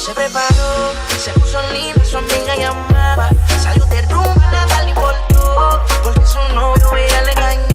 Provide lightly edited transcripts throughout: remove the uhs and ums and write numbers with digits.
Se preparó, se puso linda, su amiga llamaba. Salió de rumba, nada le importó, porque su novio ella le engañó.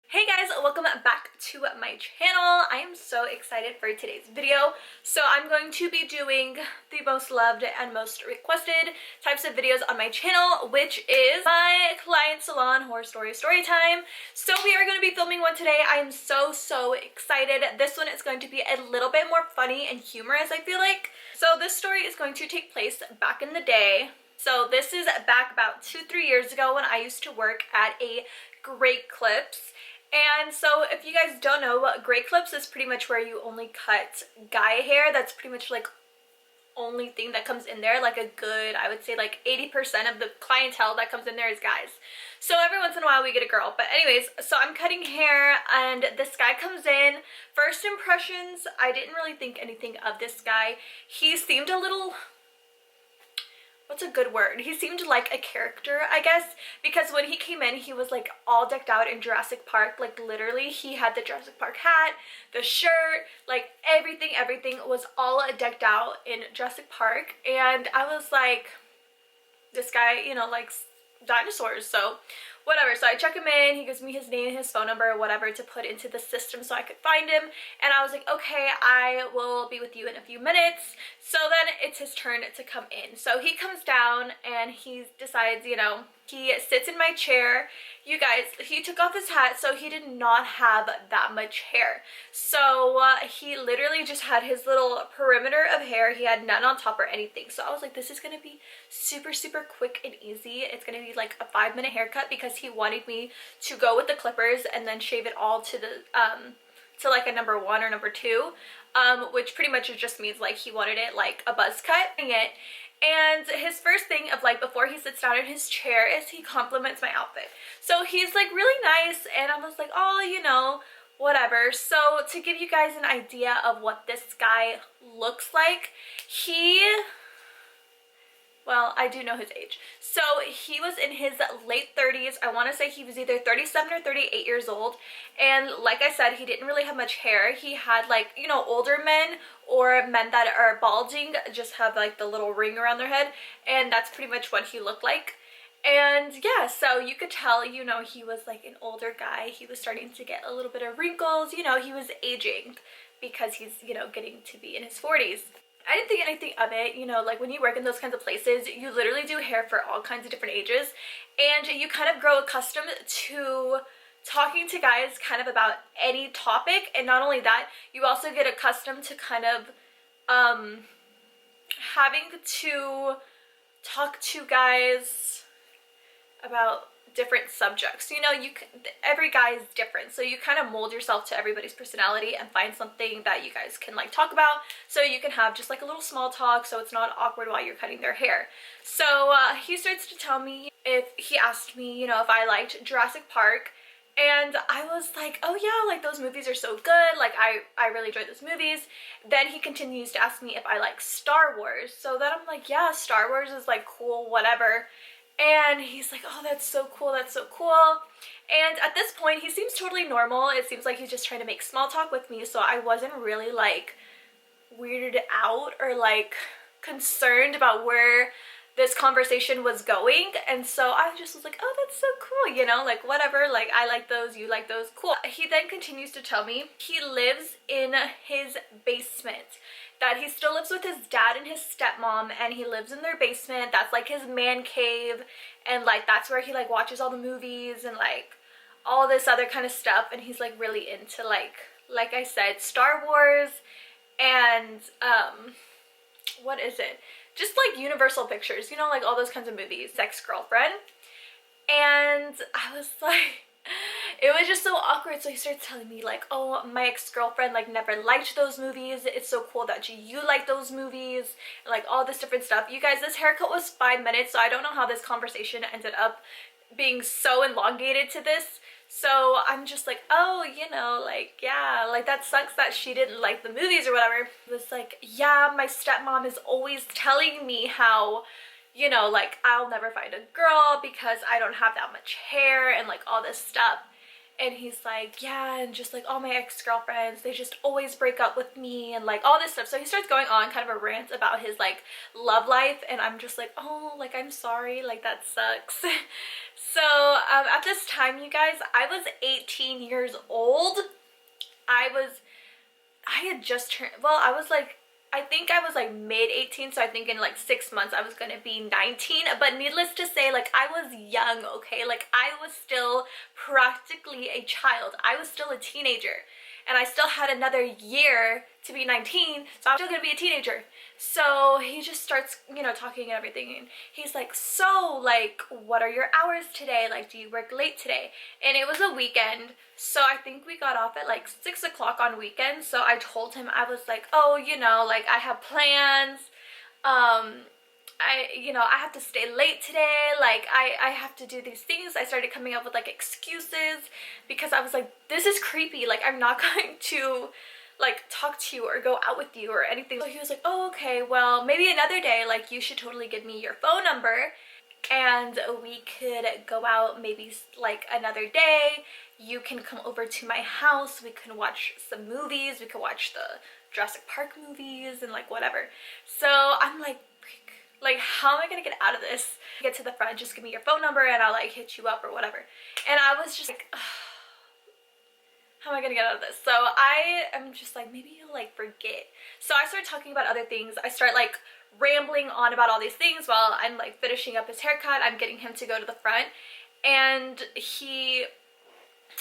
Hey guys, welcome back to my channel. I am so excited for today's video. So I'm going to be doing the most loved and most requested types of videos on my channel, which is my client salon horror story time. So we are going to be filming one today. I am so excited. This one is going to be a little bit more funny and humorous, I feel like. So this story is going to take place back in the day. So this is back about 2-3 years ago when I used to work at a Great Clips. And so if you guys don't know, Great Clips is pretty much where you only cut guy hair. That's pretty much like only thing that comes in there. Like a good, I would say like 80% of the clientele that comes in there is guys. So every once in a while we get a girl. But anyways, so I'm cutting hair and this guy comes in. First impressions, I didn't really think anything of this guy. He seemed a little... what's a good word? He seemed like a character, I guess, because when he came in, he was like all decked out in Jurassic Park. Like literally, he had the Jurassic Park hat, the shirt, like everything was all decked out in Jurassic Park. And I was like, this guy, you know, likes dinosaurs, so whatever. So I check him in, he gives me his name, his phone number, whatever, to put into the system so I could find him. And I was like, okay, I will be with you in a few minutes. So then it's his turn to come in. So he comes down and he decides, you know, he sits in my chair. You guys, he took off his hat, so he did not have that much hair. So he literally just had his little perimeter of hair. He had none on top or anything. So I was like, this is gonna be super quick and easy. It's gonna be like a 5-minute haircut because he wanted me to go with the clippers and then shave it all to the to like a number 1 or number 2, which pretty much just means like he wanted it like a buzz cut. And his first thing of like before he sits down in his chair is he compliments my outfit. So he's like really nice, and I was like, oh, you know, whatever. So to give you guys an idea of what this guy looks like, well, I do know his age. So he was in his late 30s. I want to say he was either 37 or 38 years old. And like I said, he didn't really have much hair. He had like, you know, older men or men that are balding just have like the little ring around their head. And that's pretty much what he looked like. And yeah, so you could tell, you know, he was like an older guy. He was starting to get a little bit of wrinkles. You know, he was aging because he's, you know, getting to be in his 40s. I didn't think anything of it, you know, like when you work in those kinds of places, you literally do hair for all kinds of different ages, and you kind of grow accustomed to talking to guys kind of about any topic. And not only that, you also get accustomed to kind of having to talk to guys about different subjects. You know, every guy is different, so you kind of mold yourself to everybody's personality and find something that you guys can like talk about, so you can have just like a little small talk, so it's not awkward while you're cutting their hair. So he starts to tell me, if he asked me, you know, if I liked Jurassic Park, and I was like, oh yeah, like those movies are so good, like I really enjoy those movies. Then he continues to ask me if I like Star Wars. So then I'm like, yeah, Star Wars is like cool, whatever. And he's like, oh, that's so cool, that's so cool. And at this point, he seems totally normal. It seems like he's just trying to make small talk with me, so I wasn't really like weirded out or like concerned about where this conversation was going. And so I just was like, oh, that's so cool, you know, like whatever, like I like those, you like those, cool. He then continues to tell me he lives in his basement, that he still lives with his dad and his stepmom, and he lives in their basement. That's like his man cave, and like that's where he like watches all the movies and like all this other kind of stuff. And he's like really into like I said, Star Wars and what is it, just like Universal Pictures, you know, like all those kinds of movies, Ex-Girlfriend. And I was like, it was just so awkward. So he starts telling me like, oh, my ex-girlfriend like never liked those movies, it's so cool that you like those movies, and like all this different stuff. You guys, this haircut was 5 minutes, so I don't know how this conversation ended up being so elongated to this. So I'm just like, oh, you know, like, yeah, like that sucks that she didn't like the movies or whatever. It was like, yeah, my stepmom is always telling me how, you know, like I'll never find a girl because I don't have that much hair and like all this stuff. And he's like, yeah, and just like all my ex-girlfriends, they just always break up with me and like all this stuff. So he starts going on kind of a rant about his like love life, and I'm just like, oh, like I'm sorry, like that sucks. So at this time, you guys, I was 18 years old. I had just turned, well, I was like, I think I was like mid 18, so I think in like 6 months I was gonna be 19. But needless to say, like I was young, okay? Like I was still practically a child. I was still a teenager, and I still had another year to be 19, so I'm still gonna be a teenager. So he just starts, you know, talking and everything, and he's like, so like what are your hours today? Like, do you work late today? And it was a weekend, so I think we got off at like 6 o'clock on weekends. So I told him, I was like, oh, you know, like I have plans, I have to stay late today, like I have to do these things. I started coming up with like excuses because I was like, this is creepy, like I'm not going to like talk to you or go out with you or anything. So he was like, oh, okay, well maybe another day, like you should totally give me your phone number and we could go out maybe like another day. You can come over to my house, we can watch some movies, we could watch the Jurassic Park movies and like whatever. So I'm like, like how am I gonna get out of this? Get to the front, just give me your phone number and I'll like hit you up or whatever. And I was just like, ugh, how am I gonna get out of this? So I am just like, maybe he'll like forget. So I started talking about other things. I start like rambling on about all these things while I'm like finishing up his haircut. I'm getting him to go to the front, and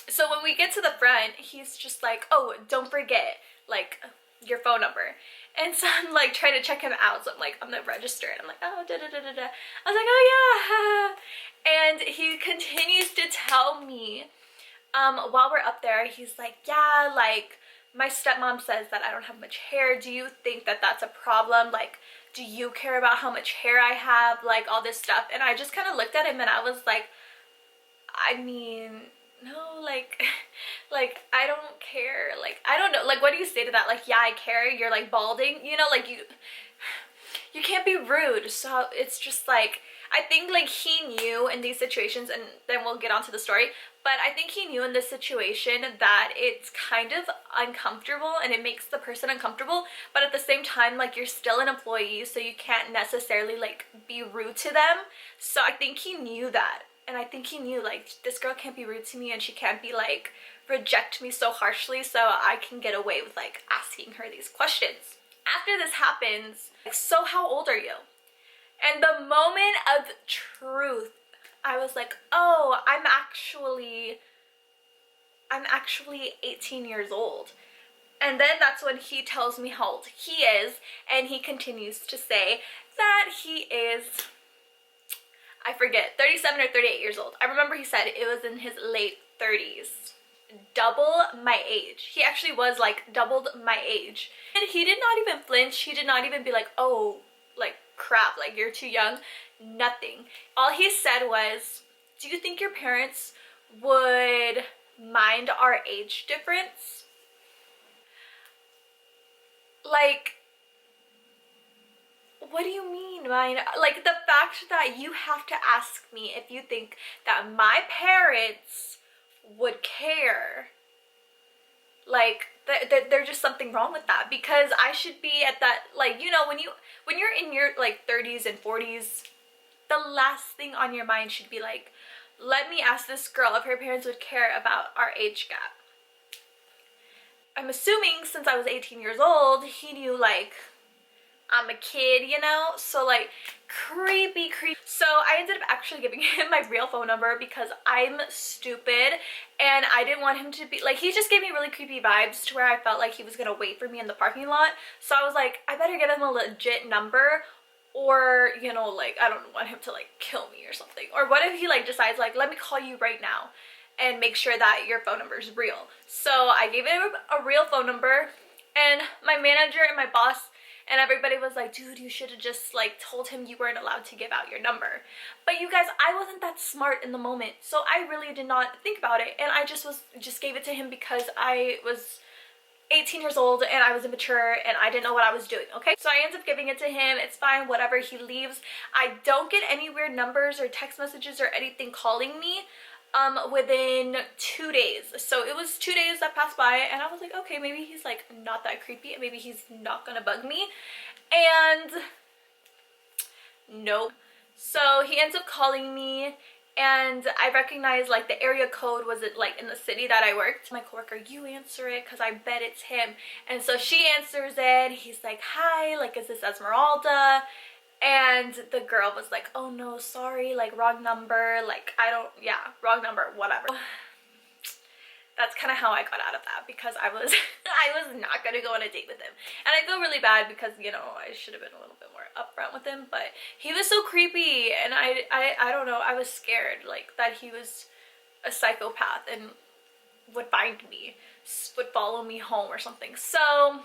so when we get to the front, he's just like, oh, don't forget like your phone number. And so I'm like trying to check him out. So I'm like on the register and I'm like, oh, da da da da da. I was like, oh yeah. And he continues to tell me, while we're up there, he's like, yeah, like my stepmom says that I don't have much hair. Do you think that that's a problem? Like, do you care about how much hair I have? Like all this stuff. And I just kind of looked at him and I was like, I mean, no, like I don't care. Like I don't know, like what do you say to that? Like, yeah, I care, you're like balding, you know, like you can't be rude. So it's just like, I think like he knew in these situations, and then we'll get on to the story, but I think he knew in this situation that it's kind of uncomfortable and it makes the person uncomfortable, but at the same time, like you're still an employee, so you can't necessarily like be rude to them. So I think he knew that. And I think he knew like this girl can't be rude to me and she can't be like reject me so harshly, so I can get away with like asking her these questions. After this happens, like, so how old are you? And the moment of truth, I was like, oh, I'm actually 18 years old. And then that's when he tells me how old he is, and he continues to say that he is, I forget, 37 or 38 years old. I remember he said it was in his late 30s. Double my age. He actually was like doubled my age. And he did not even flinch. He did not even be like, oh, like crap, like you're too young. Nothing. All he said was, do you think your parents would mind our age difference? Like, what do you mean, mind? Like the fact that you have to ask me if you think that my parents would care, like there's just something wrong with that, because I should be at that, like, you know, when you're in your like 30s and 40s, the last thing on your mind should be like, let me ask this girl if her parents would care about our age gap. I'm assuming since I was 18 years old, he knew like I'm a kid, you know? So like creepy. So I ended up actually giving him my real phone number because I'm stupid and I didn't want him to be like, he just gave me really creepy vibes to where I felt like he was gonna wait for me in the parking lot. So I was like, I better get him a legit number, or, you know, like I don't want him to like kill me or something. Or what if he like decides like, let me call you right now and make sure that your phone number is real. So I gave him a real phone number, and my manager and my boss and everybody was like, dude, you should have just like told him you weren't allowed to give out your number. But you guys, I wasn't that smart in the moment, so I really did not think about it, and I just gave it to him because I was 18 years old and I was immature and I didn't know what I was doing, okay? So I ended up giving it to him. It's fine, whatever, he leaves. I don't get any weird numbers or text messages or anything calling me. within 2 days. So it was 2 days that passed by, and I was like, okay, maybe he's like not that creepy, and maybe he's not gonna bug me. And nope. So he ends up calling me, and I recognized like the area code was it like in the city that I worked. My coworker, you answer it because I bet it's him. And so she answers it. He's like, hi, like, is this Esmeralda? And the girl was like, oh no, sorry, like wrong number, like I don't, yeah, wrong number, whatever. That's kind of how I got out of that, because I was I was not gonna go on a date with him. And I feel really bad because, you know, I should have been a little bit more upfront with him, but he was so creepy, and I don't know, I was scared like that he was a psychopath and would find me, would follow me home or something. So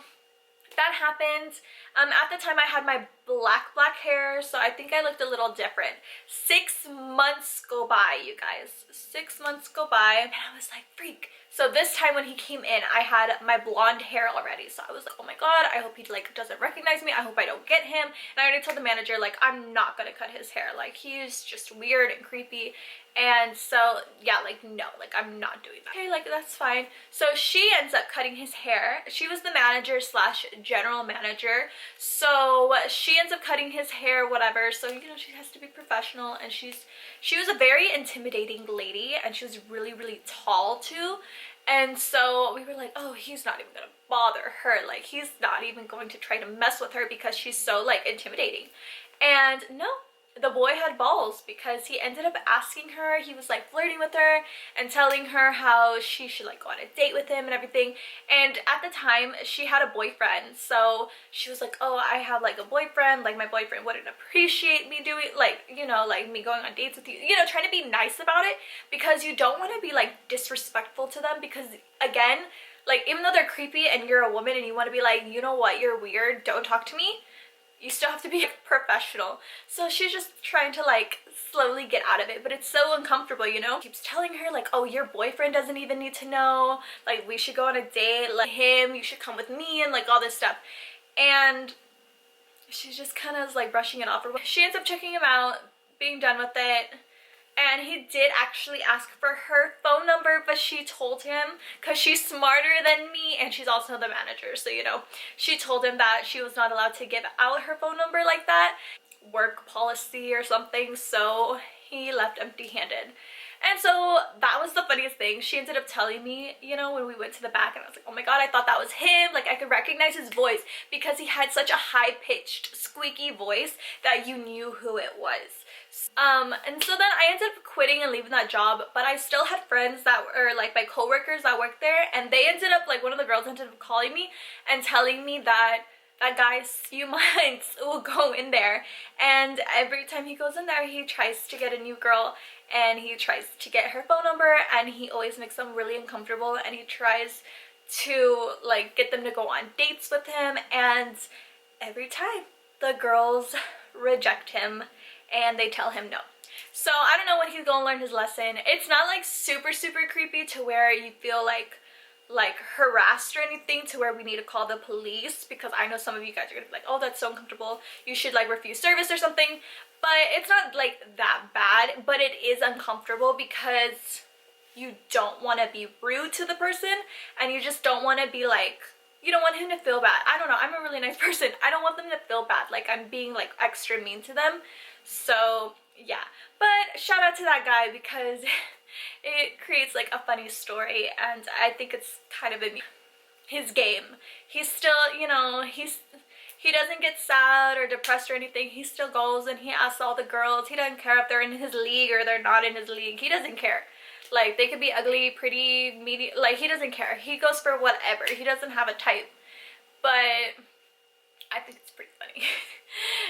that happened. At the time I had my black hair, so I think I looked a little different. 6 months go by, you guys. 6 months go by, and I was like, freak. So this time when he came in, I had my blonde hair already. So I was like, oh my god, I hope he like doesn't recognize me. I hope I don't get him. And I already told the manager, like, I'm not gonna cut his hair. Like, he's just weird and creepy. And so, yeah, like, no, like, I'm not doing that. Okay, like, that's fine. So she ends up cutting his hair. She was the manager slash general manager. So she ends up cutting his hair, whatever. So, you know, she has to be professional. And she was a very intimidating lady. And she was really, really tall, too. And so we were like, oh, he's not even gonna bother her. Like, he's not even going to try to mess with her because she's so, like, intimidating. And no, the boy had balls, because he ended up asking her. He was like flirting with her and telling her how she should like go on a date with him and everything. And at the time she had a boyfriend, so she was like, oh, I have like a boyfriend, like my boyfriend wouldn't appreciate me doing, like, you know, like me going on dates with you, you know, trying to be nice about it, because you don't want to be like disrespectful to them, because again, like, even though they're creepy and you're a woman and you want to be like, you know what, you're weird, don't talk to me, you still have to be professional. So she's just trying to like slowly get out of it, but it's so uncomfortable, you know? Keeps telling her like, oh, your boyfriend doesn't even need to know, like, we should go on a date, like him, you should come with me, and like all this stuff. And she's just kind of like brushing it off. She ends up checking him out, being done with it. And he did actually ask for her phone number, but she told him, because she's smarter than me and she's also the manager, so, you know, she told him that she was not allowed to give out her phone number like that, work policy or something. So he left empty-handed. And so that was the funniest thing. She ended up telling me, you know, when we went to the back, and I was like, oh my god, I thought that was him. Like, I could recognize his voice because he had such a high-pitched, squeaky voice that you knew who it was. And so then I ended up quitting and leaving that job, but I still had friends that were like my coworkers that worked there, and they ended up, like, one of the girls ended up calling me and telling me that that guy, few months, will go in there, and every time he goes in there, he tries to get a new girl, and he tries to get her phone number, and he always makes them really uncomfortable, and he tries to like get them to go on dates with him, and every time the girls reject him and they tell him no. So I don't know when he's gonna learn his lesson. It's not like super creepy to where you feel like harassed or anything to where we need to call the police, because I know some of you guys are gonna be like, oh, that's so uncomfortable, you should like refuse service or something. But it's not like that bad, but it is uncomfortable because you don't want to be rude to the person, and you just don't want to be like, you don't want him to feel bad. I don't know, I'm a really nice person. I don't want them to feel bad, like I'm being like extra mean to them. So yeah, but shout out to that guy, because it creates like a funny story, and I think it's kind of his game. He's still, you know, he doesn't get sad or depressed or anything. He still goes and he asks all the girls. He doesn't care if they're in his league or they're not in his league. He doesn't care. Like, they could be ugly, pretty, medium, like, he doesn't care. He goes for whatever. He doesn't have a type. But I think it's pretty funny.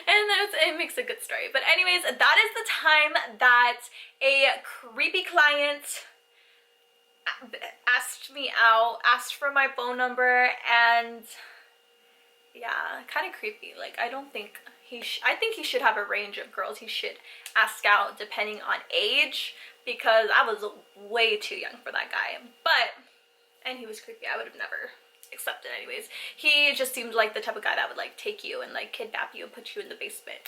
And it makes a good story. But anyways, that is the time that a creepy client asked me out, asked for my phone number, and yeah, kind of creepy. Like, I don't think I think he should have a range of girls he should ask out depending on age, because I was way too young for that guy. And he was creepy. I would have never accepted anyways. He just seemed like the type of guy that would like take you and like kidnap you and put you in the basement.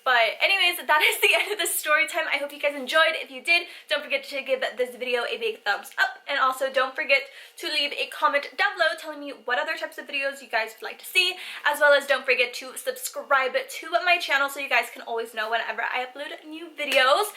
But anyways, that is the end of the story time. I hope you guys enjoyed. If you did, don't forget to give this video a big thumbs up. And also don't forget to leave a comment down below telling me what other types of videos you guys would like to see. As well as don't forget to subscribe to my channel so you guys can always know whenever I upload new videos.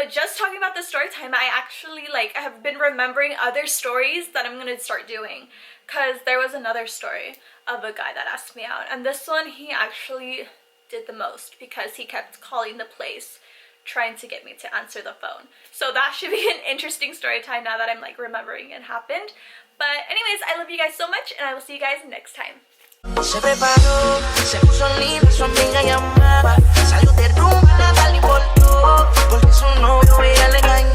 Just talking about the story time, I actually I have been remembering other stories that I'm gonna start doing. Because there was another story of a guy that asked me out. And this one, he actually did the most because he kept calling the place trying to get me to answer the phone. So that should be an interesting story time now that I'm remembering it happened. But anyways, I love you guys so much and I will see you guys next time. Se preparó, se puso linda, su amiga llamaba. Salió de rumba, nada le importó, porque su novio era